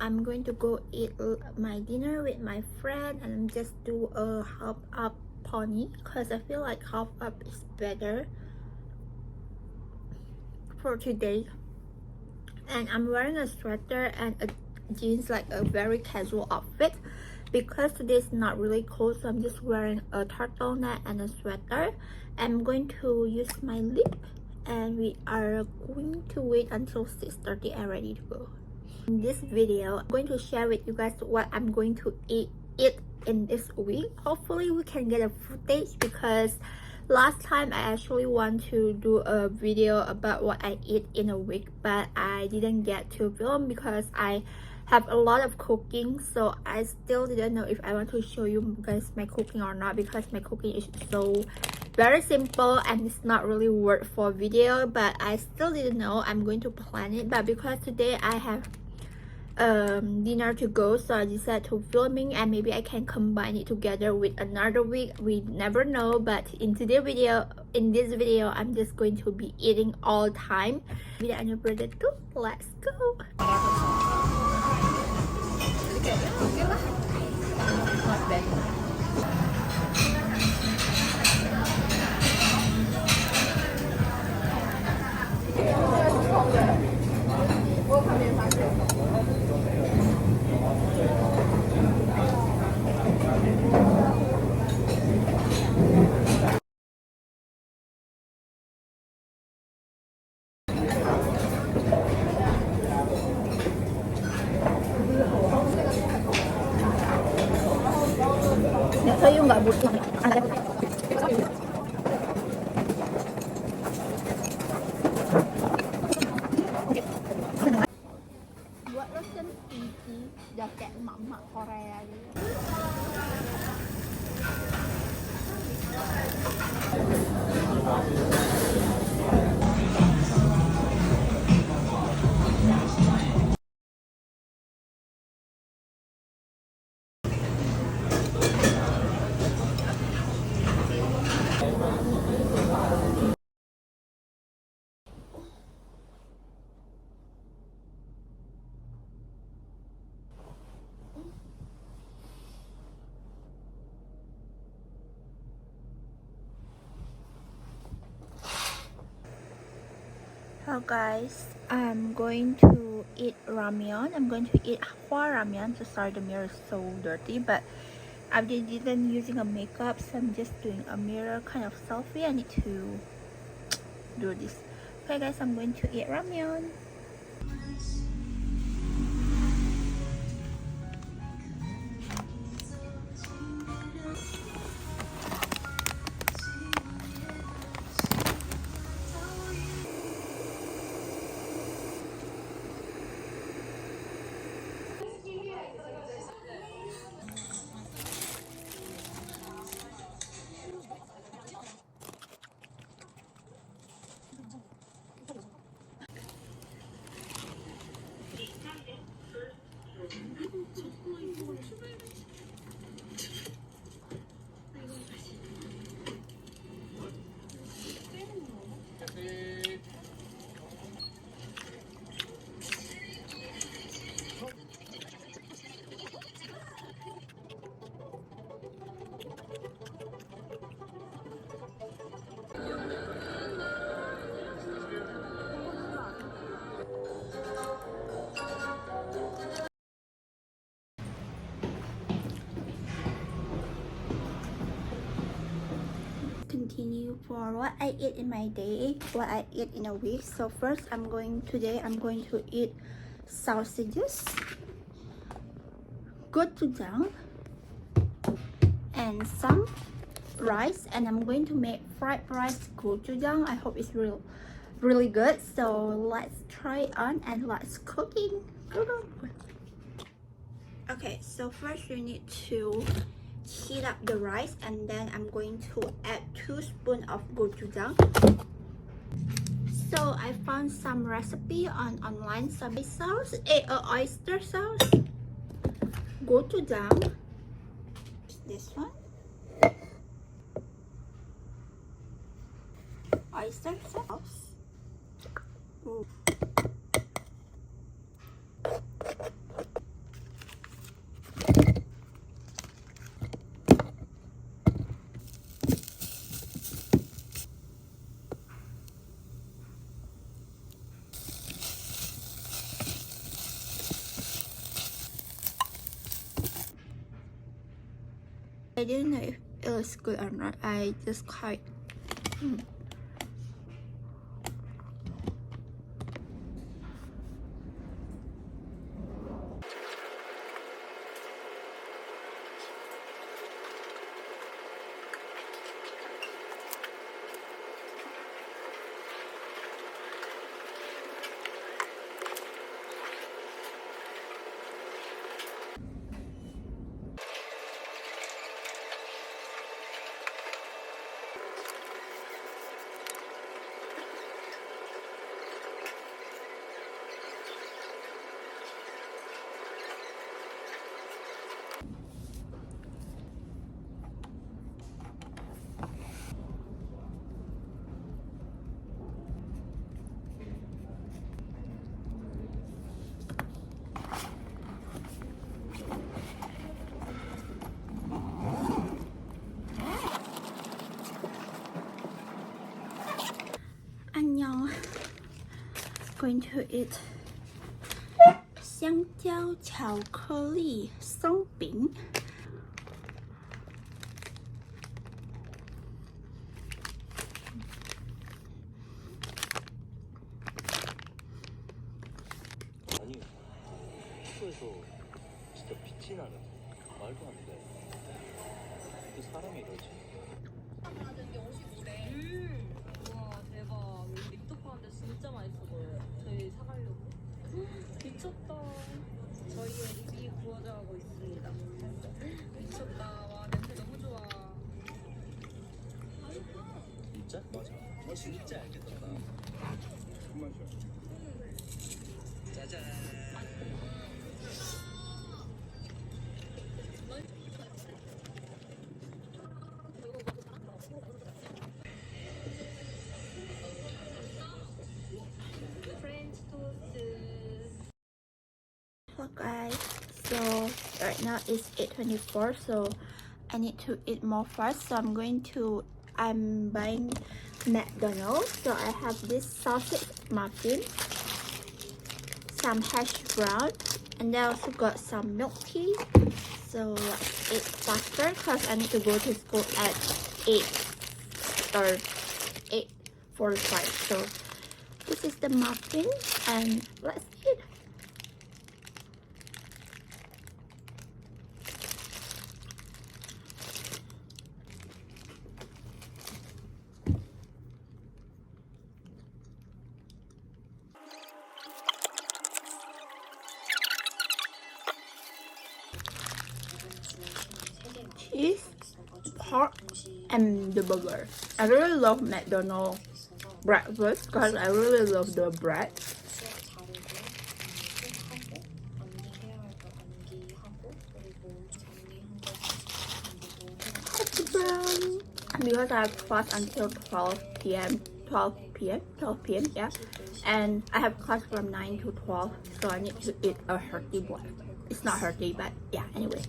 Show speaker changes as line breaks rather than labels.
I'm going to go eat my dinner with my friend and just do a half up pony because I feel like half up is better for today. And I'm wearing a sweater and a jeans, like a very casual outfit because today is not really cold, so I'm just wearing a turtleneck and a sweater. I'm going to use my lip and we are going to wait until 6:30 and ready to go. In this video, I'm going to share with you guys what I'm going to eat in this week. Hopefully we can get a footage because last time I actually want to do a video about what I eat in a week, but I didn't get to film because I have a lot of cooking, so I still didn't know if I want to show you guys my cooking or not because my cooking is so very simple and it's not really worth for video, but I still didn't know. I'm going to plan it, but because today I have dinner to go, so I decided to filming and maybe I can combine it together with another week. We never know, but in this video I'm just going to be eating all time. Video anniversary too. Let's go. Kayo nggak butuh ada. Buat lo sendiri, jaket emak-emak Korea gitu. Hello guys, I'm going to eat ramyeon. I'm going to eat hwa ramyeon. So sorry, the mirror is so dirty, but I didn't using a makeup, so I'm just doing a mirror kind of selfie. I need to do this. Okay guys, I'm going to eat ramyeon. Continue for what I eat in my day, what I eat in a week. So first today I'm going to eat sausages, gochujang, and some rice, and I'm going to make fried rice gochujang. I hope it's really good. So let's try it on and let's cooking. Okay, so first you need to heat up the rice, and then I'm going to add 2 spoons of gochujang. So I found some recipe online, some sauce, oyster sauce, gochujang, this one, oyster sauce, I didn't know if it was good or not. I just quite 안녕. Going to eat 香蕉巧克力松饼.
아니, 숙소에서 진짜 빛이 나는 말도 안 돼. 그 사람이 이러지.
우와 대박. 여기 립토 파는데 진짜 맛있어 보여요. 저희 사가려고. 미쳤다. 저희의 립이 구워져 가고 있습니다. 미쳤다. 와 냄새 너무 좋아.
진짜? 맞아. 진짜 알겠다. 짜잔.
프렌치 토스트.
So guys, so right now it's 8:24, so I need to eat more fast. So I'm buying McDonald's. So I have this sausage muffin, some hash brown, and I also got some milk tea. So let's eat faster because I need to go to school at 8 or 8:45. So this is the muffin, and let's eat. Cheese, pork, and the burger. I really love McDonald's breakfast because I really love the bread. Brown. Because I have class until 12 p.m. 12 p.m. yeah, and I have class from 9 to 12, so I need to eat a hearty one. It's not hearty, but yeah, anyway.